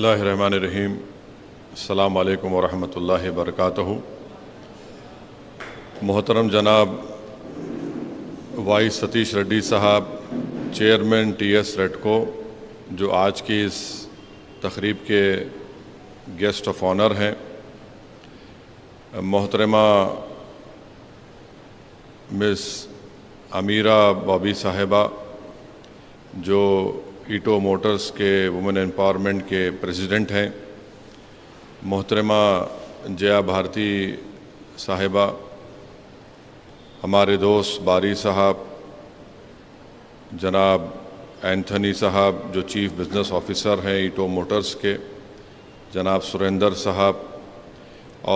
اللہ الرحمن الرحیم۔ السلام علیکم ورحمۃ اللہ وبرکاتہ۔ محترم جناب وائی ستیش ریڈی صاحب، چیئرمین ٹی ایس ریڈکو، جو آج کی اس تقریب کے گیسٹ آف آنر ہیں، محترمہ مس امیرہ بابی صاحبہ، جو ایٹو موٹرز کے وومن امپاورمنٹ کے پریزیڈنٹ ہیں، محترمہ جیا بھارتی صاحبہ، ہمارے دوست باری صاحب، جناب اینتھنی صاحب جو چیف بزنس آفیسر ہیں ایٹو موٹرز کے، جناب سریندر صاحب،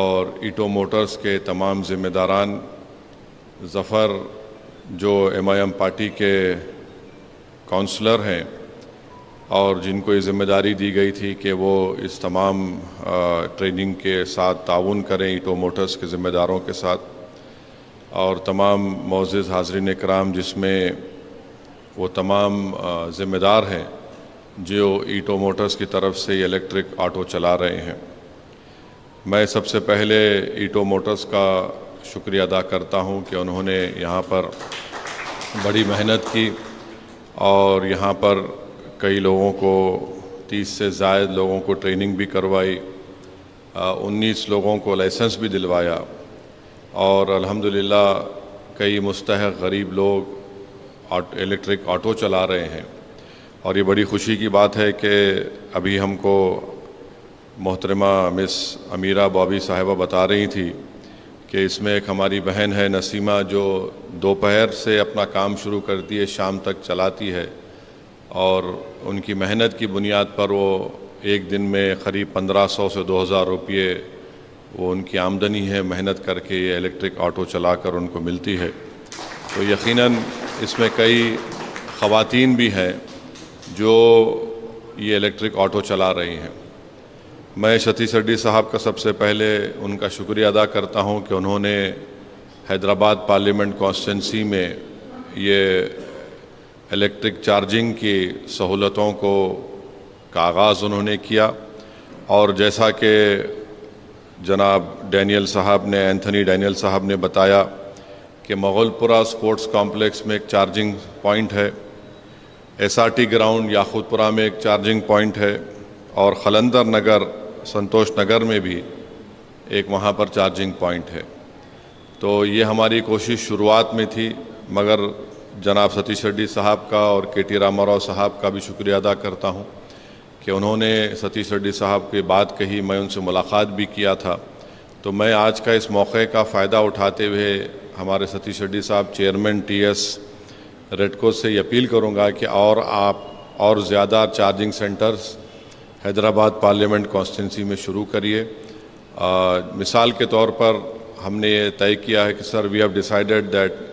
اور ایٹو موٹرز کے تمام ذمہ داران، ظفر جو ایم آئی ایم پارٹی کے کونسلر ہیں اور جن کو یہ ذمہ داری دی گئی تھی کہ وہ اس تمام ٹریننگ کے ساتھ تعاون کریں ایٹو موٹرز کے ذمہ داروں کے ساتھ، اور تمام معزز حاضرین کرام، جس میں وہ تمام ذمہ دار ہیں جو ایٹو موٹرز کی طرف سے یہ الیکٹرک آٹو چلا رہے ہیں۔ میں سب سے پہلے ایٹو موٹرز کا شکریہ ادا کرتا ہوں کہ انہوں نے یہاں پر بڑی محنت کی اور یہاں پر کئی لوگوں کو 30 سے زائد لوگوں کو ٹریننگ بھی کروائی، 19 لوگوں کو لائسنس بھی دلوایا، اور الحمدللہ کئی مستحق غریب لوگ الیکٹرک آٹو چلا رہے ہیں۔ اور یہ بڑی خوشی کی بات ہے کہ ابھی ہم کو محترمہ مس امیرہ بابی صاحبہ بتا رہی تھی کہ اس میں ایک ہماری بہن ہے نسیمہ، جو دوپہر سے اپنا کام شروع کرتی ہے، شام تک چلاتی ہے، اور ان کی محنت کی بنیاد پر وہ ایک دن میں قریب 1500 سے 2000 روپے وہ ان کی آمدنی ہے، محنت کر کے یہ الیکٹرک آٹو چلا کر ان کو ملتی ہے۔ تو یقیناً اس میں کئی خواتین بھی ہیں جو یہ الیکٹرک آٹو چلا رہی ہیں۔ میں ستیش ریڈی صاحب کا سب سے پہلے ان کا شکریہ ادا کرتا ہوں کہ انہوں نے حیدرآباد پارلیمنٹ کانسٹیٹنسی میں یہ الیکٹرک چارجنگ کی سہولتوں کا آغاز انہوں نے کیا، اور جیسا کہ جناب ڈینیل صاحب نے، اینتھنی ڈینیل صاحب نے بتایا کہ مغل پورہ سپورٹس کمپلیکس میں ایک چارجنگ پوائنٹ ہے، ایس آر ٹی گراؤنڈ یاقوت پورہ میں ایک چارجنگ پوائنٹ ہے، اور خلندر نگر سنتوش نگر میں بھی ایک وہاں پر چارجنگ پوائنٹ ہے۔ تو یہ ہماری کوشش شروعات میں تھی، مگر جناب ستیش ریڈی صاحب کا اور کے ٹی راما راؤ صاحب کا بھی شکریہ ادا کرتا ہوں کہ انہوں نے ستیش ریڈی صاحب کی بات کہی، میں ان سے ملاقات بھی کیا تھا۔ تو میں آج کا اس موقع کا فائدہ اٹھاتے ہوئے ہمارے ستیش ریڈی صاحب چیئرمین ٹی ایس ریڈکو سے یہ اپیل کروں گا کہ آپ اور زیادہ charging centres Hyderabad parliament constituency میں شروع کریے۔ مثال کے طور پر ہم نے یہ طے کیا ہے کہ sir we have decided that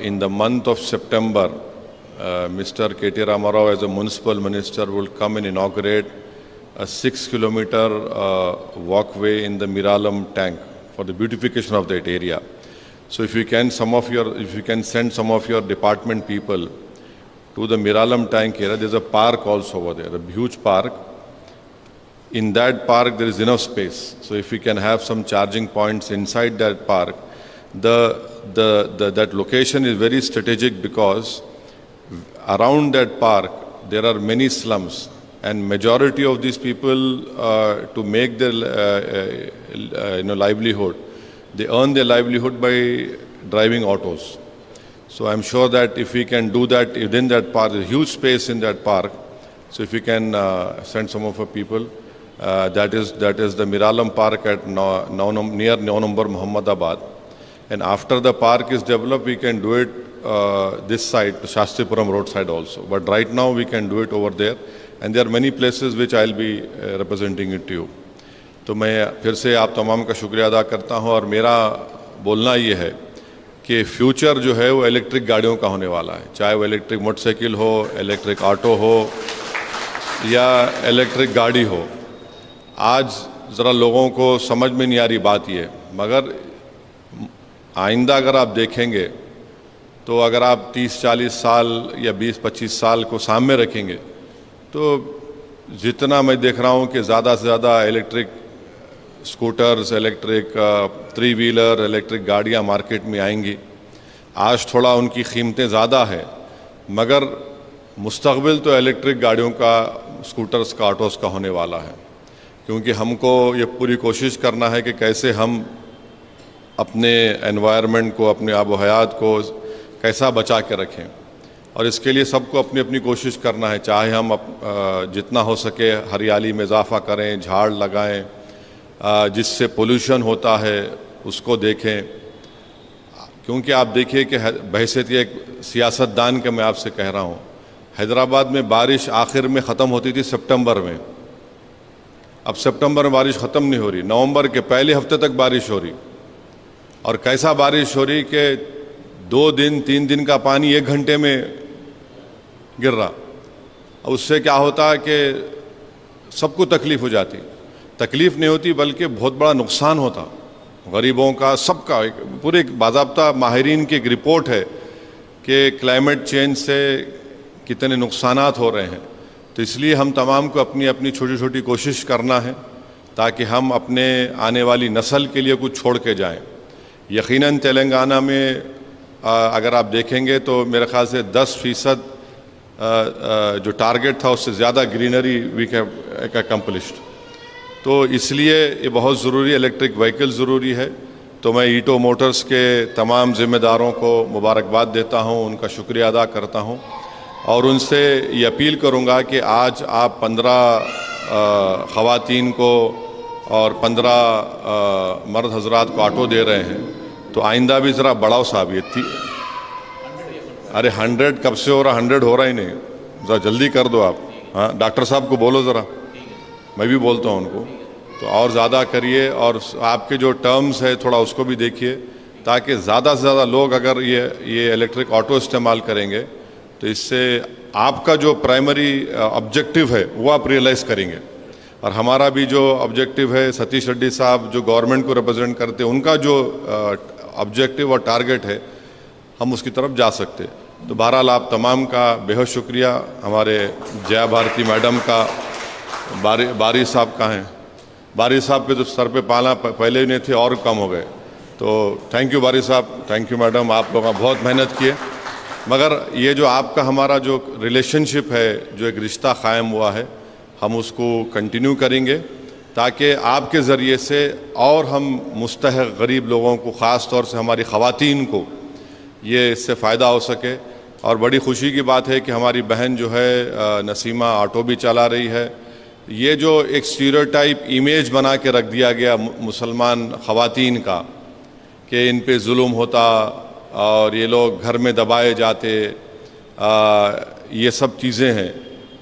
in the month of September, Mr. K T Rama Rao as a municipal minister will come and inaugurate a 6-kilometer walkway in the Miralam tank for the beautification of that area. So if you can send some of your department people to the Miralam tank area, there's a park also over there, a huge park. In that park there is enough space. So if we can have some charging points inside that park, that location is very strategic because around that park there are many slums, and majority of these people to make their livelihood, they earn their livelihood by driving autos. So I'm sure that if we can do that within that park, there's huge space in that park. So if we can send some of our people, that is the Miralam Park at near 9 number Muhammadabad. And after the park is developed, we can do it this side, Shastripuram road side also. But right now we can do it over there, and there are many places which I'll be representing it to you. تو میں پھر سے آپ تمام کا شکریہ ادا کرتا ہوں، اور میرا بولنا یہ ہے کہ فیوچر جو ہے وہ الیکٹرک گاڑیوں کا ہونے والا ہے، چاہے وہ الیکٹرک موٹر سائیکل ہو، الیکٹرک آٹو ہو یا الیکٹرک گاڑی ہو۔ آج ذرا لوگوں کو سمجھ میں نہیں آ رہی بات یہ، مگر آئندہ اگر آپ دیکھیں گے تو اگر آپ 30-40 سال یا 20-25 سال کو سامنے رکھیں گے تو جتنا میں دیکھ رہا ہوں کہ زیادہ سے زیادہ electric scooters, electric 3 wheeler, electric گاڑیاں مارکیٹ میں آئیں گی. آج تھوڑا ان کی قیمتیں زیادہ ہیں، مگر مستقبل تو الیکٹرک گاڑیوں کا، اسکوٹرز کا، آٹوز کا ہونے والا ہے. کیونکہ ہم کو یہ پوری کوشش کرنا ہے کہ کیسے ہم اپنے انوائرمنٹ کو، اپنے آب و حیات کو کیسا بچا کے رکھیں. اور اس کے لیے سب کو اپنی اپنی کوشش کرنا ہے. چاہے ہم جتنا ہو سکے ہریالی میں اضافہ کریں، جھاڑ لگائیں، جس سے پولوشن ہوتا ہے اس کو دیکھیں. کیونکہ آپ دیکھیے کہ بحیثیت ایک سیاستدان کے میں آپ سے کہہ رہا ہوں، حیدرآباد میں بارش آخر میں ختم ہوتی تھی سپٹمبر میں. اب سپٹمبر میں بارش ختم نہیں ہو رہی، نومبر کے پہلے ہفتے تک بارش ہو رہی. اور کیسا بارش ہو رہی کہ 2 دن 3 دن کا پانی 1 گھنٹے میں گر رہا. اس سے کیا ہوتا کہ سب کو تکلیف ہو جاتی. تکلیف نہیں ہوتی بلکہ بہت بڑا نقصان ہوتا غریبوں کا، سب کا. پورے باضابطہ ماہرین کی ایک رپورٹ ہے کہ کلائمیٹ چینج سے کتنے نقصانات ہو رہے ہیں. تو اس لیے ہم تمام کو اپنی اپنی چھوٹی چھوٹی کوشش کرنا ہے تاکہ ہم اپنے آنے والی نسل کے لیے کچھ چھوڑ کے جائیں. یقیناً تلنگانہ میں اگر آپ دیکھیں گے تو میرے خیال سے 10% جو ٹارگٹ تھا اس سے زیادہ گرینری وی ہیو اکمپلشڈ. تو اس لیے یہ بہت ضروری، الیکٹرک وہیکل ضروری ہے. تو میں ایٹو موٹرز کے تمام ذمہ داروں کو مبارکباد دیتا ہوں، ان کا شکریہ ادا کرتا ہوں، اور ان سے یہ اپیل کروں گا کہ آج آپ 15 خواتین کو اور 15 مرد حضرات کو آٹو دے رہے ہیں، تو آئندہ بھی ذرا بڑھاؤ صاحب. یہ ارے 100 کب سے ہو رہا، 100 ہو رہا ہی نہیں، ذرا جلدی کر دو آپ. ہاں ڈاکٹر صاحب کو بولو ذرا، میں بھی بولتا ہوں ان کو، تو اور زیادہ کریے. اور آپ کے جو ٹرمز ہے تھوڑا اس کو بھی دیکھیے تاکہ زیادہ سے زیادہ لوگ اگر یہ الیکٹرک آٹو استعمال کریں گے تو اس سے آپ کا جو پرائمری آبجیکٹیو ہے وہ آپ ریئلائز کریں گے. اور ہمارا بھی جو آبجیکٹیو ہے، ستیش ریڈی صاحب جو گورنمنٹ کو ریپرزینٹ کرتے ہیں، ان کا جو آبجیکٹیو اور ٹارگٹ ہے ہم اس کی طرف جا سکتے. تو بہرحال آپ تمام کا بہت شکریہ. ہمارے جیا بھارتی میڈم کا، باری صاحب کہاں ہیں؟ باری صاحب کے تو سر پہ پالا پہلے ہی نہیں تھے اور کم ہو گئے. تو تھینک یو باری صاحب، تھینک یو میڈم، آپ لوگوں نے بہت محنت کیے. مگر یہ جو آپ کا ہمارا جو ریلیشن شپ ہے، جو ایک رشتہ قائم ہوا ہے، ہم اس کو کنٹینیو کریں گے تاکہ آپ کے ذریعے سے اور ہم مستحق غریب لوگوں کو، خاص طور سے ہماری خواتین کو، یہ اس سے فائدہ ہو سکے. اور بڑی خوشی کی بات ہے کہ ہماری بہن جو ہے نسیمہ آٹو بھی چلا رہی ہے. یہ جو ایک اسٹیریوٹائپ امیج بنا کے رکھ دیا گیا مسلمان خواتین کا کہ ان پہ ظلم ہوتا اور یہ لوگ گھر میں دبائے جاتے، یہ سب چیزیں ہیں.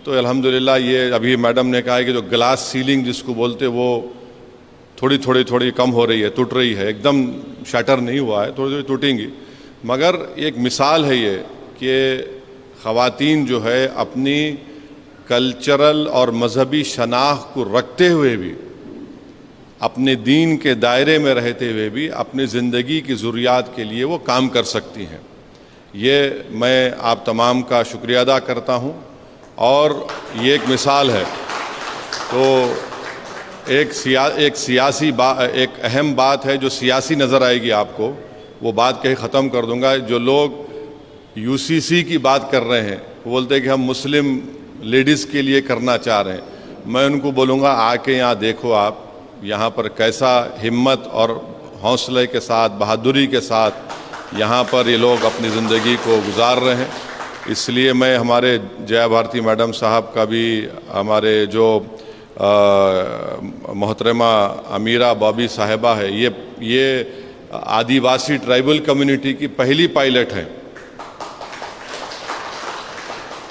تو الحمدللہ یہ ابھی میڈم نے کہا ہے کہ جو گلاس سیلنگ جس کو بولتے وہ تھوڑی کم ہو رہی ہے، ٹوٹ رہی ہے. ایک دم شیٹر نہیں ہوا ہے، تھوڑی ٹوٹیں گی. مگر ایک مثال ہے یہ کہ خواتین جو ہے اپنی کلچرل اور مذہبی شناخت کو رکھتے ہوئے بھی، اپنے دین کے دائرے میں رہتے ہوئے بھی اپنی زندگی کی ضروریات کے لیے وہ کام کر سکتی ہیں. یہ میں آپ تمام کا شکریہ ادا کرتا ہوں، اور یہ ایک مثال ہے. تو ایک سیاسی ایک اہم بات ہے جو سیاسی نظر آئے گی آپ کو، وہ بات کہیں ختم کر دوں گا. جو لوگ UCC کی بات کر رہے ہیں، وہ بولتے ہیں کہ ہم مسلم لیڈیز کے لیے کرنا چاہ رہے ہیں. میں ان کو بولوں گا آ کے یہاں دیکھو، آپ یہاں پر کیسا ہمت اور حوصلے کے ساتھ، بہادری کے ساتھ یہاں پر یہ لوگ اپنی زندگی کو گزار رہے ہیں. اس لیے میں ہمارے جیا بھارتی میڈم صاحب کا بھی، ہمارے جو محترمہ امیرہ بابی صاحبہ ہے، یہ آدیواسی ٹرائبل کمیونٹی کی پہلی پائلٹ ہیں.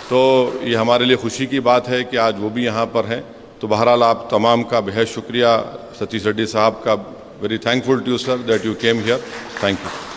تو یہ ہمارے لیے خوشی کی بات ہے کہ آج وہ بھی یہاں پر ہیں. تو بہرحال آپ تمام کا بہت شکریہ. ستیش ریڈی صاحب کا very thankful to you sir that you came here. Thank you.